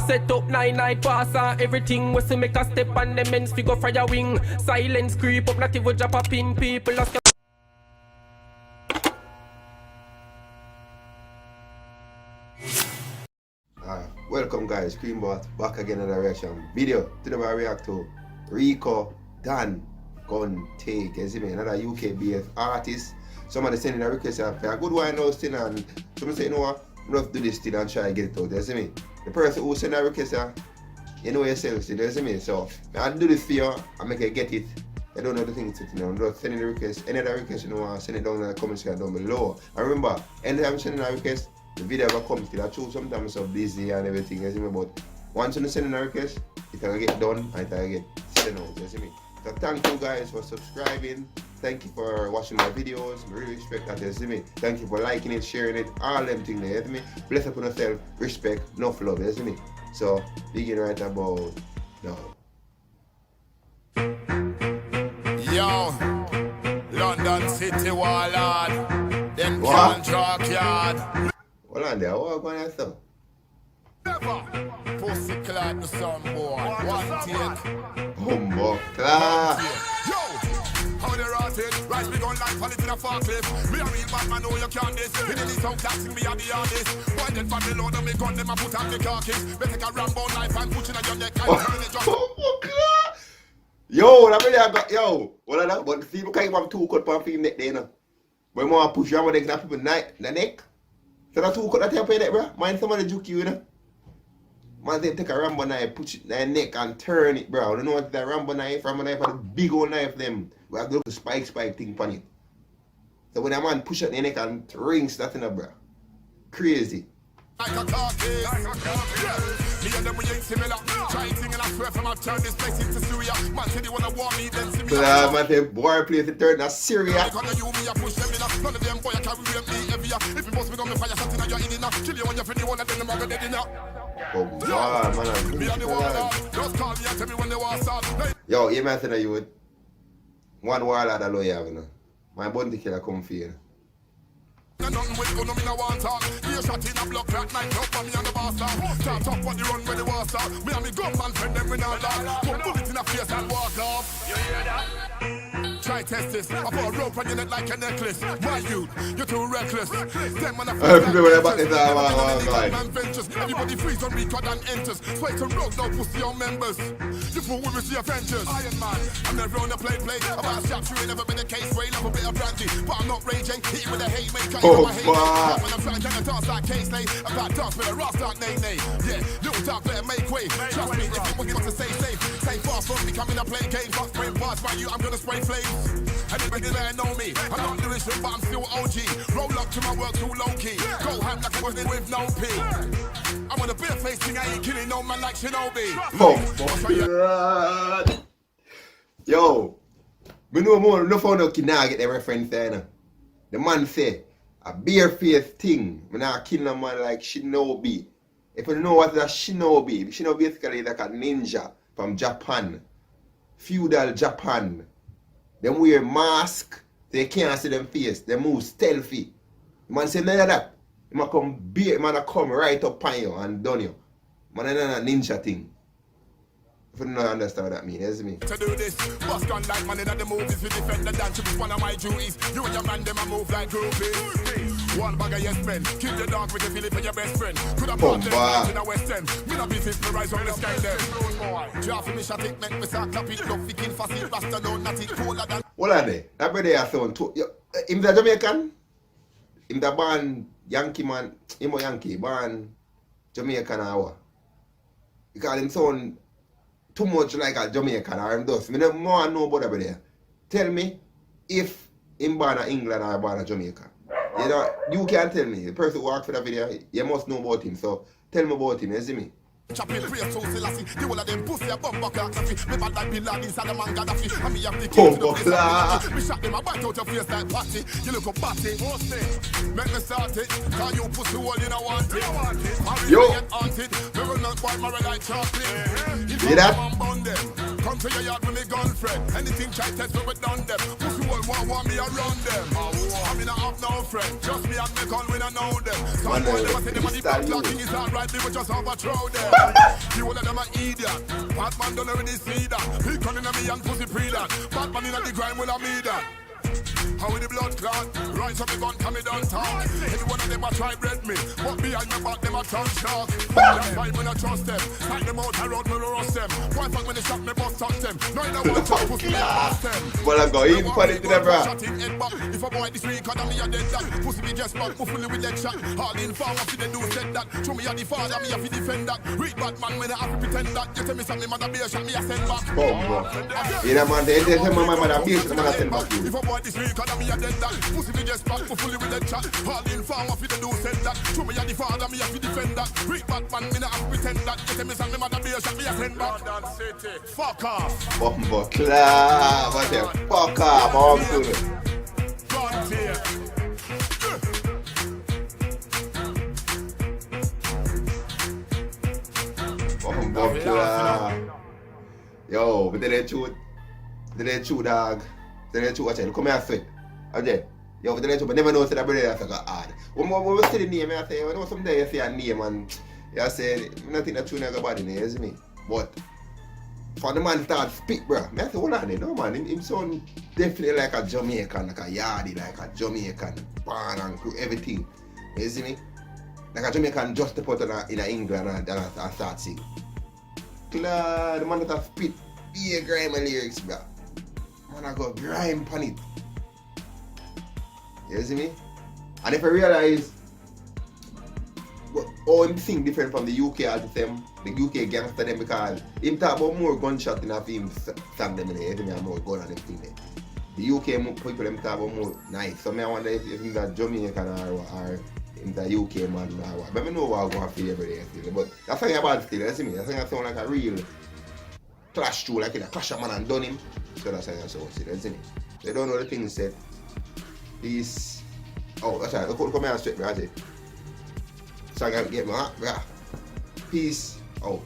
Set up 9 pass and everything was to make a step on the men's figure fire wing. Silence creep up, not even drop a pin. People lost. Welcome guys, Creambot back again in a reaction video. Today I react to Riko, Dan, Gun, Take, you see me, another UK based artist. Somebody sending a request for a good while now still, and somebody say, you know what, let's do this still and try to get it out, you see me. The person who send a request, you know yourself still, you see me. So I do this for you and make you get it. I don't know the things to I'm just sending the request. Any other request you know, send it down in the comment section down below. And remember, anytime I'm sending a request, the video ever comes still. I choose sometimes so busy and everything, you see me, but once you send in a request, it can get done and it can get sent out, you see me. So thank you guys for subscribing. Thank you for watching my videos. I really respect that, you see me. Thank you for liking it, sharing it, all them things there, you see me. Bless up on yourself, respect, enough love, you see me. So begin right about now. Yo, London City Wallard, them can't draw yard. Hold on there, what going on so? Never pussy clad to some boy. One take. Humbo class. Yo, how they rotted? Rise me gun like pallet in a forklift. Me a real bad man, know you can't this. In the sound classic, me a the artist. One dead family load on me gun, them a put on the carcass. Better take a Rambo knife and put it on your neck and turn it just. Yo, that really I got, yo. What I know, but the people can't have 2 cut per film neck there, you know. When I push you, I'm going to get people the neck. So that 2 cut that you pay that, bro. Mind somebody juke you, you know. Man, they take a Rambo knife, put it in their neck and turn it, bro. You know what that Rambo knife are the big old knife them. We have the spike thing on it. So when a man push up their neck and rings that in a bro. Crazy. Like a carcass. Me and them we ain't similar. Trying thing and I swear from I've turned this place into Syria. Man said they wanna war me, then see me. But man, the war place to turn to Syria. Like on the you, me, I push them in. None of them boy I carry me heavier. If you must be on the fire, something on your in enough. Kill you on your friend, you wanna then them are dead enough. Oh wow, man, me and the war just call me and tell me when the war start. Yo, you man say you would one warlord alone you have, you know. My bounty killer come for you. Nothing with gun, no want talk. You shot in a block crack night, help for me on the bar start. Talk what you run when the war start. Me and me gunman friend them we not laugh. Put bullet in a face and walk off. You hear that? Try test this. I put a rope on your neck like a necklace. My youth, you're too reckless. Them man a everybody freeze on Riko and enters. Sway to road, no pussy on members. You fool with the Avengers. Iron Man, I'm never on the play. About a shot, you ain't never been a case. Way love a bit of brandy, but I'm not raging. Hit you with a haymaker. Oh, wow. When I'm trying to dance like K-Slay, I got dance with a rock start nay. Yeah, little dark better make way. Trust me, if you want to stay safe. Stay fast from me, coming to play games. But spraying bars by you, I'm gonna spray flames. Anybody there know me? I'm not doing shit, but I'm still OG. Roll up to my work too low-key. Go ham like I wasn't with no P. I'm on a bare face thing, I ain't killing no man like Shinobi. Yo, me know more, no phone no kid now get the reference there, you know. The man say, a bare-faced thing, me not kill a man like Shinobi. If you know what is a Shinobi, Shinobi basically is like a ninja from Japan. Feudal Japan. Them wear mask, so you can't see them face. They move stealthy. The man say none of that. The man come right up on you and done you. Man, it's not a ninja thing. If you don't understand what that means, you see me? To do this, boss gun like man in the movies, we defend the dance, it's one of my duties. You and your man, them a move like groupies. One bag of yes men, kill your dog with the feeling for your best friend. Could have brought them in the West End. Me not be fit to rise on the sky there. Draft me shot it, make me start clap it, love king fussy, rasta no natty, cooler than. What are they? That brother has sound too. Him the Jamaican? Him the born Yankee man, him a Yankee, born Jamaican or what? Because him sound too much like a Jamaican or him does. I don't more know about that brother. Tell me if him born in England or born in Jamaica. You know, you can't tell me. The person who works for that video, you must know about him. So tell me about him, you see me? Chopping praise to Selassie. The whole of them pussy a bumper clock coffee. Me bad like Bin Laden, Salaman Gaddafi. And me have the key to the place. Me shot them, I bite out your face like patty. You look a batty. Make me start it. Cause you pussy hole, you don't want it. Yo. Get haunted. Me run out while my red eye chocolate. If you come and bun them, Come to your yard with me girlfriend. Anything try test me with done them. Pussy all want me around them. I mean I have no friend. Just me and me call when I know them. Some boy never say them on the block clocking is alright. They will just overthrow them. You all of them are idiot. Batman don't already see that. He calling at me and pussy pre that. Batman in the grime will I me that. How with the blood clot, rise up the gun, come me down talk. Any one of them a try bread me, but behind my back them a turn shark. That's why when I trust them, find them out, I road me roast them. Why fuck when they shot me, bust touch them. No, I don't want to pussy me bust them. Well, I go in for it to the bra. If a boy this week, I me a dead that. Pussy me just back, fully with leg shot. All in farm, if they do said that. Show me a the father, me a fi defend that. Read Batman when I have to pretend that. You tell me something, mother be a shot, me a send back. Yeah, man, they tell my mother be a shot, man, I send back. If a boy this week, I me a dead that. Pussy me just back, fully with leg shot. All in farm, if they do said that. Show me a the father, me a fi defend that. Read Batman, me a have to pretend that. You tell me something, mother be a shot, me a send back. Fuck off. Bumbo clap, what the fuck off, all good. Bumbo clap. Yo, but they shoot dog. They shoot watch it. Come here, sweet. Okay. Yo, but they shoot, but never know that brother that's like hard. When we see the name, I say, you know, someday you see a name and you say, I don't think that tune has a body name, you me? But for the man start speak, bro, I say, hold on there, no man, him sound definitely like a Jamaican, like a yardie, like a Jamaican, born and crew, everything. You see me? Like a Jamaican just to put in England and start singing. The man that spit, be a grime lyrics, bro. Man, I go grime pan it. You see me? And if I realize how him sing different from the UK artists them, the UK gangster them, because him talk about more gunshot in a film song them in there, and more gun and everything there. The UK people them talk about more nice. So I wonder if him that Jamaican or him that UK man or what. But I know what I'm going to feel every day still. But that's something about still, you see me? That's something sound like a real clash through, like a clash a man and done him. So that's something so still, you see me? They don't know the things said. This oh, that's right. Come here straight, bro. So I gotta get my bro. Peace out.